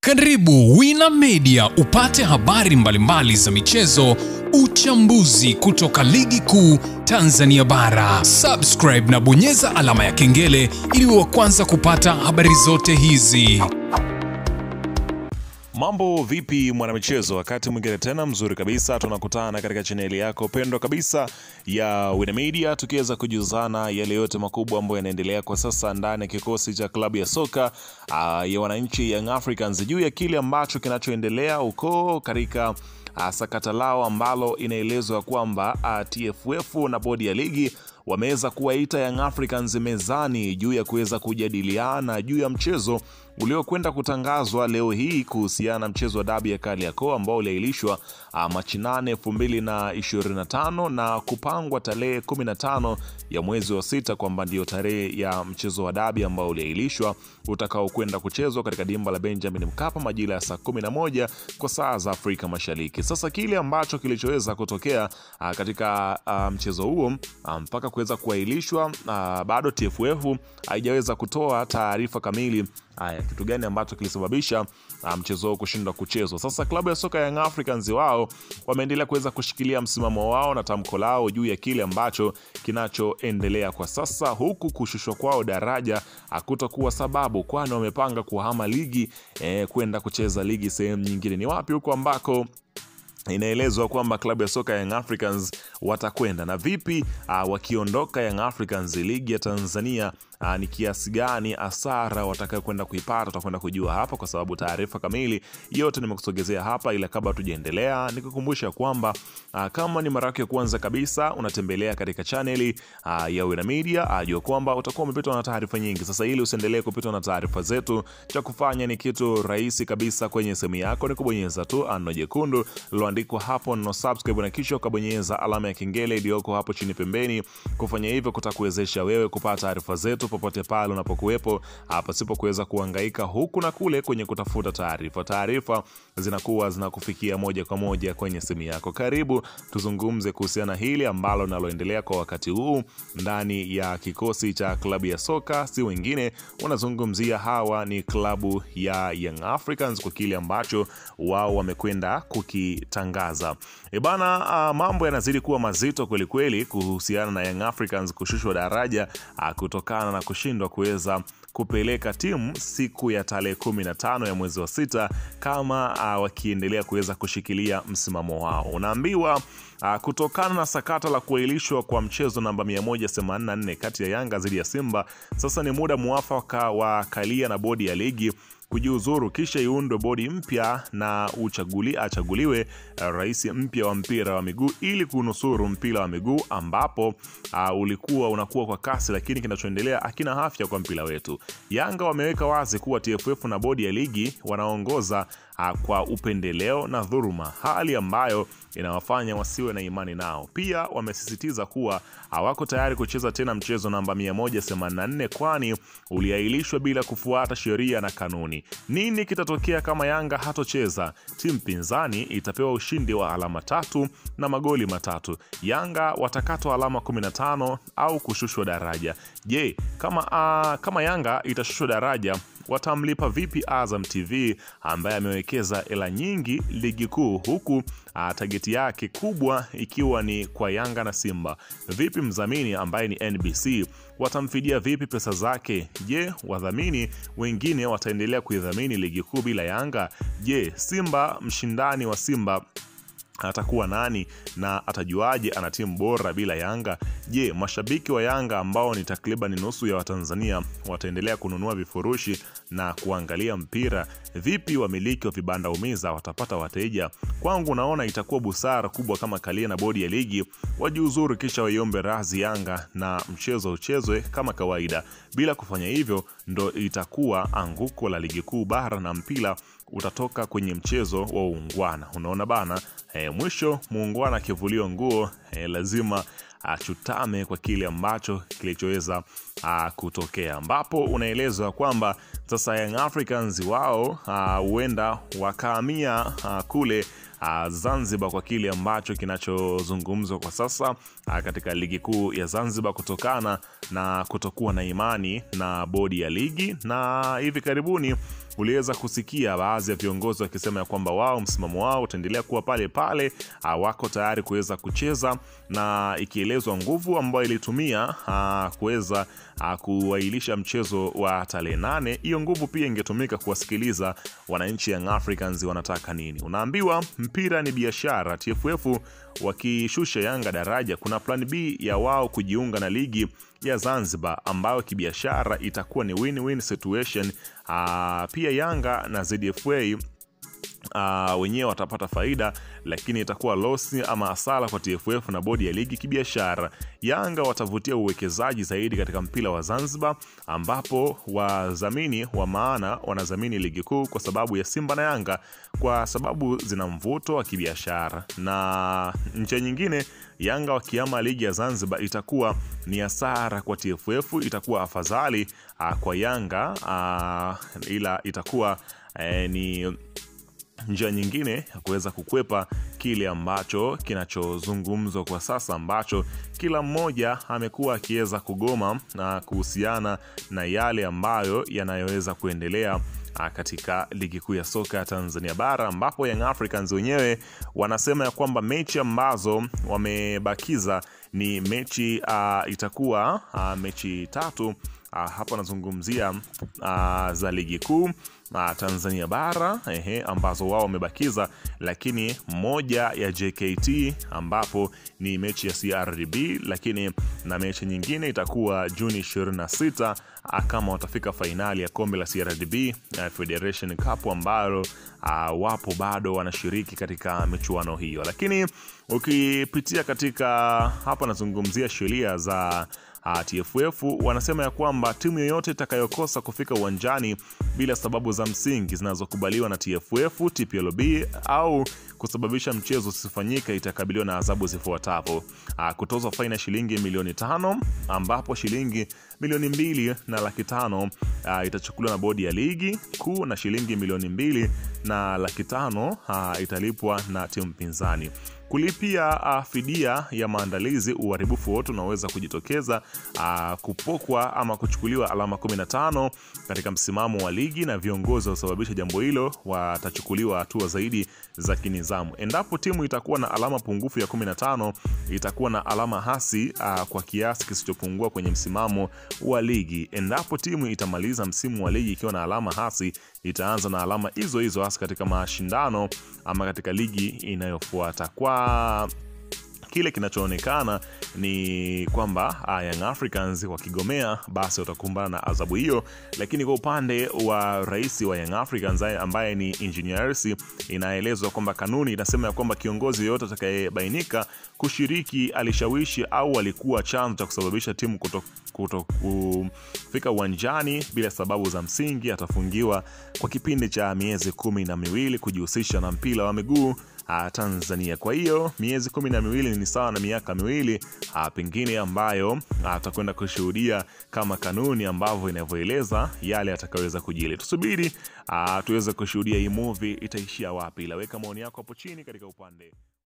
Karibu Wina Media upate habari mbalimbali za michezo, uchambuzi kutoka ligi kuu Tanzania bara. Subscribe na bonyeza alama ya kengele ili uwe wa kwanza kupata habari zote hizi. Mambo vipi mwanamichezo, wakati mwingine tena mzuri kabisa tunakutana katika chaneli yako pendwa kabisa ya Wina Media, tukiweza kujuzana yale yote makubwa ambayo yanaendelea kwa sasa ndani ya kikosi cha klabu ya soka ya wananchi Young Africans, juu ya kile ambacho kinachoendelea huko katika sakata lao ambalo inaelezwa kwamba TFF na bodi ya ligi wameweza kuwaita Young Africans mezani juu ya kuweza kujadiliana juu ya mchezo uliokwenda kutangazwa leo hii kuhusiana na mchezo wa dabi ya Kariakoo ambao uliahirishwa Machi 8, 2025 na kupangwa tarehe 15 ya mwezi wa 6 kwamba ndio tarehe ya mchezo wa dabi ambao uliahirishwa utakao kwenda kuchezwa katika dimba la Benjamin Mkapa majira ya saa 11 kwa saa za Afrika Mashariki. Sasa kile ambacho kilichoweza kutokea katika mchezo huo mpaka kuweza kuahirishwa, bado TFF haijaweza kutoa taarifa kamili kitu gani ambacho kilisababisha mchezo huo kushindwa kuchezwa. Sasa klabu ya soka Young Africans wao wameendelea kuweza kushikilia msimamo wao na tamko lao juu ya kile ambacho kinachoendelea kwa sasa, huku kushushwa kwao daraja hakutakuwa sababu, kwani wamepanga kuhama ligi kwenda kucheza ligi sehemu nyingine. Ni wapi huko ambako inaelezwa kwamba klabu ya soka Young Africans watakwenda, na vipi wakiondoka Young Africans ligi ya Tanzania ni kiasi gani hasara watakayokwenda kuipata? Tutakwenda kujua hapa, kwa sababu taarifa kamili yote nimekusogezea hapa. Ila kabla tujaendelea, nikukumbusha kwamba kama ni mara yako ya kwanza kabisa unatembelea katika chaneli ya Wina Media, ajua kwamba utakuwa umepitwa na taarifa nyingi. Sasa ili usiendelee kupitwa na taarifa zetu, cha kufanya ni kitu rahisi kabisa. Kwenye simu yako ni kubonyeza tu ano jekundu liloandikwa hapo no subscribe, na kisha ukabonyeza alama ya kengele iliyoko hapo chini pembeni. Kufanya hivyo kutakuwezesha wewe kupata taarifa zetu popote pale unapokuwepo, pasipo kuweza kuhangaika huku na kule kwenye kutafuta taarifa. Taarifa zinakuwa zinakufikia moja kwa moja kwenye simu yako. Karibu tuzungumze kuhusiana hili ambalo naloendelea kwa wakati huu ndani ya kikosi cha klabu ya soka. Si wengine unazungumzia, hawa ni klabu ya Young Africans kwa kile ambacho wao wamekwenda kukitangaza. Mambo yanazidi kuwa mazito kweli kweli kuhusiana na Young Africans kushushwa daraja kutokana na kushindwa kuweza kupeleka timu siku ya tarehe 15 ya mwezi wa 6 kama wakiendelea kuweza kushikilia msimamo wao. Unaambiwa kutokana na sakata la kuahirishwa kwa mchezo namba 184 kati ya Yanga dhidi ya Simba, sasa ni muda muafaka wa Kalia na bodi ya ligi kujiuzuru, kisha iundwe bodi mpya na achaguliwe rais mpya wa mpira wa miguu ili kunusuru mpira wa miguu ambapo ulikuwa unakuwa kwa kasi, lakini kinachoendelea hakina afya kwa mpira wetu. Yanga wameweka wazi kuwa TFF na bodi ya ligi wanaongoza kwa upendeleo na dhuluma, hali ambayo inawafanya wasiwe na imani nao. Pia wamesisitiza kuwa hawako tayari kucheza tena mchezo namba 184 kwani uliahirishwa bila kufuata sheria na kanuni. Nini kitatokea kama Yanga hatocheza? Timu pinzani itapewa ushindi wa alama 3 na magoli 3. Yanga watakatwa alama 15 au kushushwa daraja. Je, kama Yanga itashushwa daraja, watamlipa vipi Azam TV ambaye amewekeza hela nyingi ligi kuu, huku target yake kubwa ikiwa ni kwa Yanga na Simba? Vipi mdhamini ambaye ni NBC, watamfidia vipi pesa zake? Je, wadhamini wengine wataendelea kuidhamini ligi kuu bila Yanga? Je, Simba, mshindani wa Simba atakuwa nani na atajuaje ana timu bora bila Yanga? Je, mashabiki wa Yanga ambao ni takriban nusu ya Watanzania wataendelea kununua vifurushi na kuangalia mpira? Vipi wamiliki wa vibanda umiza watapata wateja? Kwangu naona itakuwa busara kubwa kama Kalia na bodi ya ligi wajiuzuru, kisha waiombe radhi Yanga na mchezo uchezwe kama kawaida. Bila kufanya hivyo ndo itakuwa anguko la ligi kuu bara na mpira utatoka kwenye mchezo wa uungwana. Unaona bana, mwisho muungwana kivulio nguo, lazima achutame kwa kile ambacho kilichoweza kutokea, ambapo unaelezwa kwamba sasa Young Africans wao huenda wakahamia kule Zanzibar kwa kile ambacho kinachozungumzwa kwa sasa katika ligi kuu ya Zanzibar, kutokana na kutokuwa na imani na bodi ya ligi. Na hivi karibuni uliweza kusikia baadhi ya viongozi wakisema ya kwamba wao msimamo wao utaendelea kuwa pale pale, wako tayari kuweza kucheza, na ikielezwa nguvu ambayo ilitumia kuweza kuwailisha mchezo wa tarehe 8, hiyo nguvu pia ingetumika kuwasikiliza wananchi Young Africans wanataka nini. Unaambiwa mpira ni biashara. TFF wakishusha Yanga daraja, kuna plan B ya wao kujiunga na ligi ya Zanzibar ambayo kibiashara itakuwa ni win-win situation. Pia Yanga na ZFA wenyewe watapata faida, lakini itakuwa loss ama hasara kwa TFF na bodi ya ligi kibiashara. Yanga watavutia uwekezaji zaidi katika mpira wa Zanzibar, ambapo wadhamini wa maana wanadhamini ligi kuu kwa sababu ya Simba na Yanga, kwa sababu zina mvuto wa kibiashara. Na nje nyingine, Yanga wakiama ligi ya Zanzibar itakuwa ni hasara kwa TFF, itakuwa afadhali kwa Yanga, ila itakuwa ni njia nyingine ya kuweza kukwepa kile ambacho kinachozungumzwa kwa sasa, ambacho kila mmoja amekuwa akiweza kugoma na kuhusiana na yale ambayo yanayoweza kuendelea katika ligi kuu ya soka ya Tanzania bara, ambapo Young Africans wenyewe wanasema ya kwamba mechi ambazo wamebakiza ni mechi itakuwa mechi 3. Hapa nazungumzia za ligi kuu Tanzania bara ambazo wao wamebakiza, lakini moja ya JKT ambapo ni mechi ya CRDB, lakini na mechi nyingine itakuwa Juni 26 kama watafika fainali ya kombe la CRDB Federation Cup, ambalo wapo bado wanashiriki katika michuano hiyo. Lakini ukipitia katika hapa nazungumzia sheria za TFF, wanasema ya kwamba timu yoyote itakayokosa kufika uwanjani bila sababu za msingi zinazokubaliwa na TFF, TPLB au kusababisha mchezo usifanyike itakabiliwa na adhabu zifuatazo: kutozwa faini shilingi milioni 5, ambapo shilingi milioni 2.5 itachukuliwa na bodi ya ligi kuu, na shilingi milioni 2.5 italipwa na timu pinzani. Kulipia fidia ya maandalizi, uharibifu wote unaweza kujitokeza, kupokwa ama kuchukuliwa alama 15 katika msimamo wa ligi, na viongozi wasababisha jambo hilo watachukuliwa hatua zaidi za kinizamu. Endapo timu itakuwa na alama pungufu ya 15, itakuwa na alama hasi kwa kiasi kisichopungua kwenye msimamo wa ligi. Endapo timu itamaliza msimu wa ligi ikiwa na alama hasi, itaanza na alama hizo hizo hasi katika mashindano ama katika ligi inayofuata. Kwa kile kinachoonekana ni kwamba Young Africans wakigomea basi watakumbana na adhabu hiyo. Lakini kwa upande wa rais wa Young Africans ambaye ni Engineer Hersi, inaelezwa kwamba kanuni inasema ya kwamba kiongozi yote atakayebainika kushiriki, alishawishi au alikuwa chanzo cha kusababisha timu kufika uwanjani bila sababu za msingi atafungiwa kwa kipindi cha miezi 12 kujihusisha na mpira wa miguu Tanzania. Kwa hiyo miezi 12 ni sawa na miaka 2 pengine, ambayo atakwenda kushuhudia kama kanuni ambavyo inavyoeleza yale atakayoweza kujili. Tusubiri tuweze kushuhudia hii movie itaishia wapi. Ila weka maoni yako hapo chini katika upande